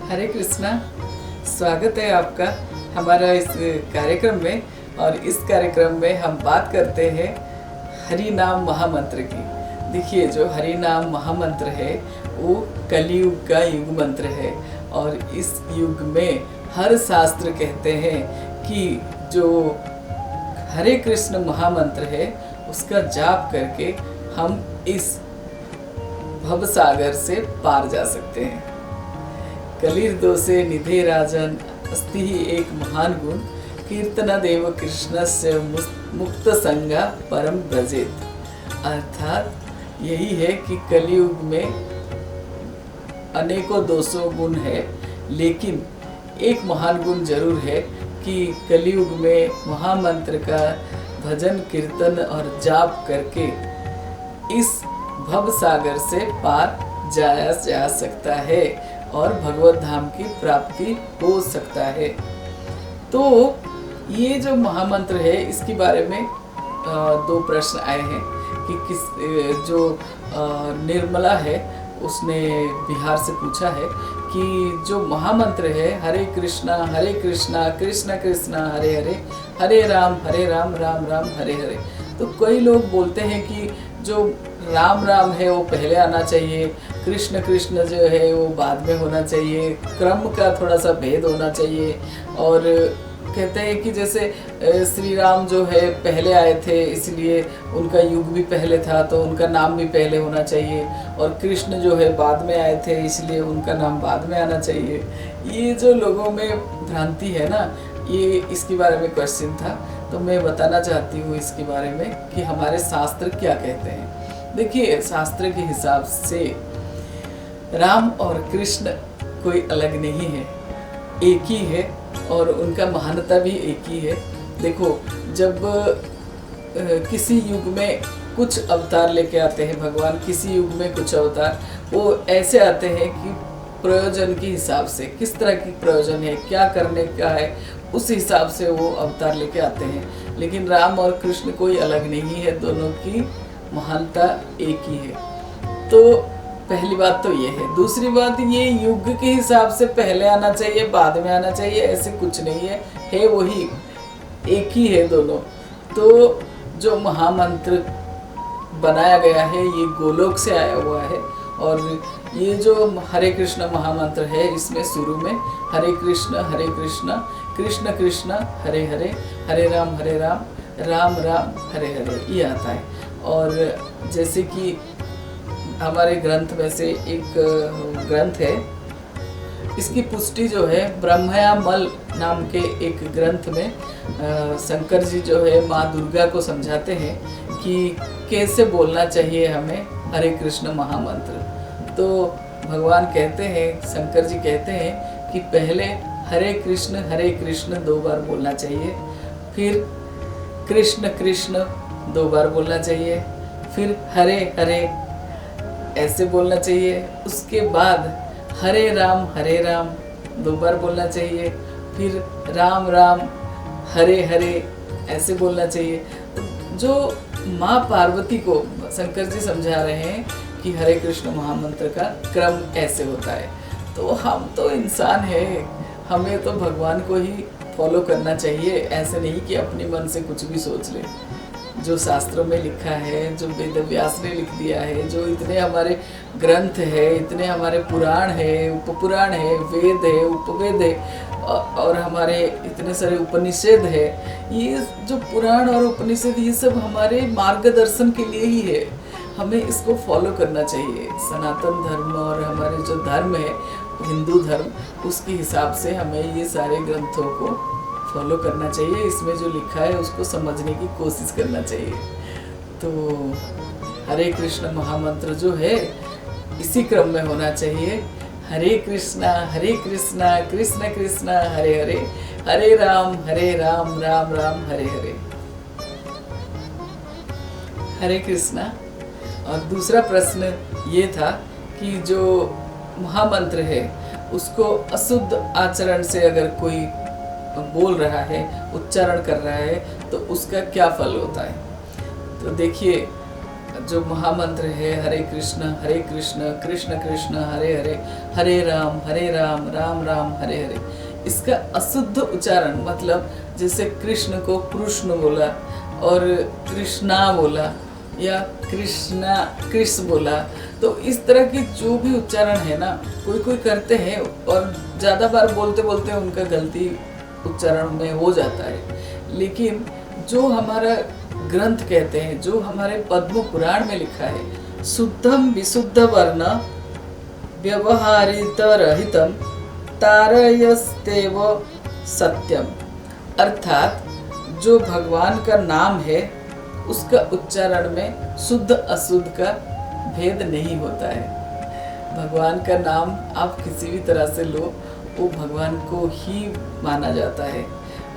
हरे कृष्णा। स्वागत है आपका हमारा इस कार्यक्रम में। और इस कार्यक्रम में हम बात करते हैं हरि नाम महामंत्र की। देखिए, जो हरि नाम महामंत्र है वो कलयुग का युग मंत्र है। और इस युग में हर शास्त्र कहते हैं कि जो हरे कृष्ण महामंत्र है उसका जाप करके हम इस भव सागर से पार जा सकते हैं। कलिर दोषे निधे राजन अस्ति ही एक महान गुण, कीर्तना देव कृष्णस्य मुक्त संगा परम ब्रजेत। अर्थात यही है कि कलियुग में अनेकों दोषों गुण है, लेकिन एक महान गुण जरूर है कि कलियुग में महामंत्र का भजन कीर्तन और जाप करके इस भव सागर से पार जाया जा सकता है और भगवत धाम की प्राप्ति हो सकता है। तो ये जो महामंत्र है इसके बारे में दो प्रश्न आए हैं कि किस जो निर्मला है उसने बिहार से पूछा है कि जो महामंत्र है हरे कृष्णा कृष्ण कृष्ण हरे हरे, हरे राम राम राम हरे हरे। तो कई लोग बोलते हैं कि जो राम राम है वो पहले आना चाहिए, कृष्ण कृष्ण जो है वो बाद में होना चाहिए, क्रम का थोड़ा सा भेद होना चाहिए। और कहते हैं कि जैसे श्री राम जो है पहले आए थे इसलिए उनका युग भी पहले था तो उनका नाम भी पहले होना चाहिए, और कृष्ण जो है बाद में आए थे इसलिए उनका नाम बाद में आना चाहिए। ये जो लोगों में भ्रांति है ना, ये इसके बारे में क्वेश्चन था, तो मैं बताना चाहती हूँ इसके बारे में कि हमारे शास्त्र क्या कहते हैं। देखिए, शास्त्र के हिसाब से राम और कृष्ण कोई अलग नहीं है, एक ही है और उनका महानता भी एक ही है। देखो, जब किसी युग में कुछ अवतार लेके आते हैं भगवान, किसी युग में कुछ अवतार वो ऐसे आते हैं कि प्रयोजन के हिसाब से, किस तरह की प्रयोजन है, क्या करने का है, उस हिसाब से वो अवतार लेके आते हैं। लेकिन राम और कृष्ण कोई अलग नहीं है, दोनों की महानता एक ही है। तो पहली बात तो ये है। दूसरी बात, ये युग के हिसाब से पहले आना चाहिए बाद में आना चाहिए ऐसे कुछ नहीं है वही एक ही है दोनों। तो जो महामंत्र बनाया गया है ये गोलोक से आया हुआ है। और ये जो हरे कृष्ण महामंत्र है इसमें शुरू में हरे कृष्ण कृष्ण कृष्ण हरे हरे, हरे राम राम राम हरे हरे ये आता है। और जैसे कि हमारे ग्रंथ में से एक ग्रंथ है, इसकी पुष्टि जो है ब्रह्मयामल नाम के एक ग्रंथ में शंकर जी जो है माँ दुर्गा को समझाते हैं कि कैसे बोलना चाहिए हमें हरे कृष्ण महामंत्र। तो भगवान कहते हैं, शंकर जी कहते हैं कि पहले हरे कृष्ण 2 बार बोलना चाहिए, फिर कृष्ण कृष्ण 2 बार बोलना चाहिए, फिर हरे हरे ऐसे बोलना चाहिए। उसके बाद हरे राम 2 बार बोलना चाहिए, फिर राम राम हरे हरे ऐसे बोलना चाहिए। जो माँ पार्वती को शंकर जी समझा रहे हैं कि हरे कृष्ण महामंत्र का क्रम ऐसे होता है। तो हम तो इंसान हैं, हमें तो भगवान को ही फॉलो करना चाहिए, ऐसे नहीं कि अपने मन से कुछ भी सोच ले। जो शास्त्रों में लिखा है, जो वेद व्यास ने लिख दिया है, जो इतने हमारे ग्रंथ है, इतने हमारे पुराण है, उपपुराण है, वेद है, उपवेद है और हमारे इतने सारे उपनिषद है, ये जो पुराण और उपनिषद ये सब हमारे मार्गदर्शन के लिए ही है। हमें इसको फॉलो करना चाहिए। सनातन धर्म और हमारे जो धर्म है हिंदू धर्म, उसके हिसाब से हमें ये सारे ग्रंथों को फॉलो करना चाहिए। इसमें जो लिखा है उसको समझने की कोशिश करना चाहिए। तो हरे कृष्ण महामंत्र जो है इसी क्रम में होना चाहिए। हरे कृष्णा कृष्ण कृष्ण हरे हरे, हरे राम राम राम हरे हरे। हरे कृष्णा। और दूसरा प्रश्न ये था कि जो महामंत्र है उसको अशुद्ध आचरण से अगर कोई बोल रहा है, उच्चारण कर रहा है, तो उसका क्या फल होता है। तो देखिए, जो महामंत्र है हरे कृष्ण कृष्ण कृष्ण हरे हरे, हरे राम राम राम हरे हरे, इसका अशुद्ध उच्चारण, मतलब जैसे कृष्ण को कृष्ण बोला और कृष्णा बोला या कृष्णा कृष्ण बोला, तो इस तरह की जो भी उच्चारण है ना, कोई कोई करते हैं और ज़्यादा बार बोलते बोलते उनका गलती उच्चारण में हो जाता है। लेकिन जो हमारा ग्रंथ कहते हैं, जो हमारे पद्म पुराण में लिखा है, शुद्धम विशुद्ध वर्ण व्यवहारित रहितम तारयस्तेव सत्यम, अर्थात जो भगवान का नाम है उसका उच्चारण में शुद्ध अशुद्ध का भेद नहीं होता है। भगवान का नाम आप किसी भी तरह से लो, वो भगवान को ही माना जाता है।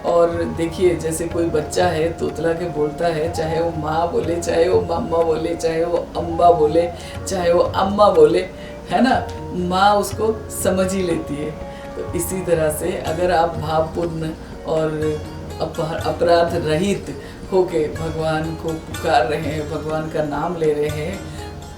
और देखिए, जैसे कोई बच्चा है तोतला के बोलता है, चाहे वो माँ बोले, चाहे वो मम्मा बोले, चाहे वो अम्बा बोले, चाहे वो अम्मा बोले, है ना, माँ उसको समझ ही लेती है। तो इसी तरह से अगर आप भावपूर्ण और अपराध रहित होके भगवान को पुकार रहे हैं, भगवान का नाम ले रहे हैं,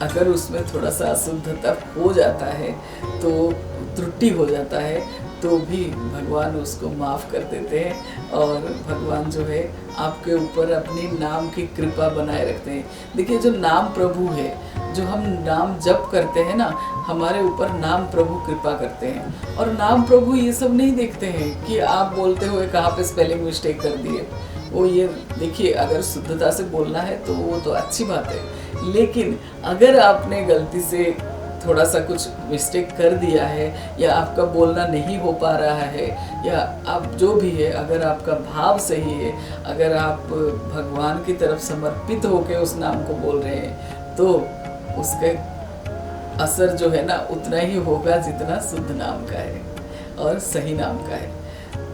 अगर उसमें थोड़ा सा अशुद्धता हो जाता है, तो त्रुटि हो जाता है, तो भी भगवान उसको माफ़ कर देते हैं और भगवान जो है आपके ऊपर अपनी नाम की कृपा बनाए रखते हैं। देखिए, जो नाम प्रभु है, जो हम नाम जप करते हैं ना, हमारे ऊपर नाम प्रभु कृपा करते हैं। और नाम प्रभु ये सब नहीं देखते हैं कि आप बोलते हुए कहाँ पे स्पेलिंग मिस्टेक कर दिए। वो ये देखिए, अगर शुद्धता से बोलना है तो वो तो अच्छी बात है, लेकिन अगर आपने गलती से थोड़ा सा कुछ मिस्टेक कर दिया है या आपका बोलना नहीं हो पा रहा है, या आप जो भी है, अगर आपका भाव सही है, अगर आप भगवान की तरफ समर्पित होकर उस नाम को बोल रहे हैं, तो उसका असर जो है ना उतना ही होगा जितना शुद्ध नाम का है और सही नाम का है।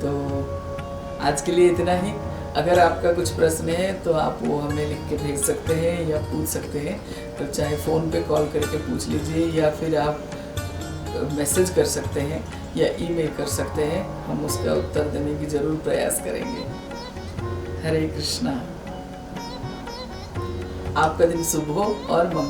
तो आज के लिए इतना ही। अगर आपका कुछ प्रश्न है तो आप वो हमें लिख के भेज सकते हैं या पूछ सकते हैं। तो चाहे फ़ोन पे कॉल करके पूछ लीजिए या फिर आप मैसेज कर सकते हैं या ईमेल कर सकते हैं, हम उसका उत्तर देने की ज़रूर प्रयास करेंगे। हरे कृष्णा। आपका दिन शुभ हो और मंगल।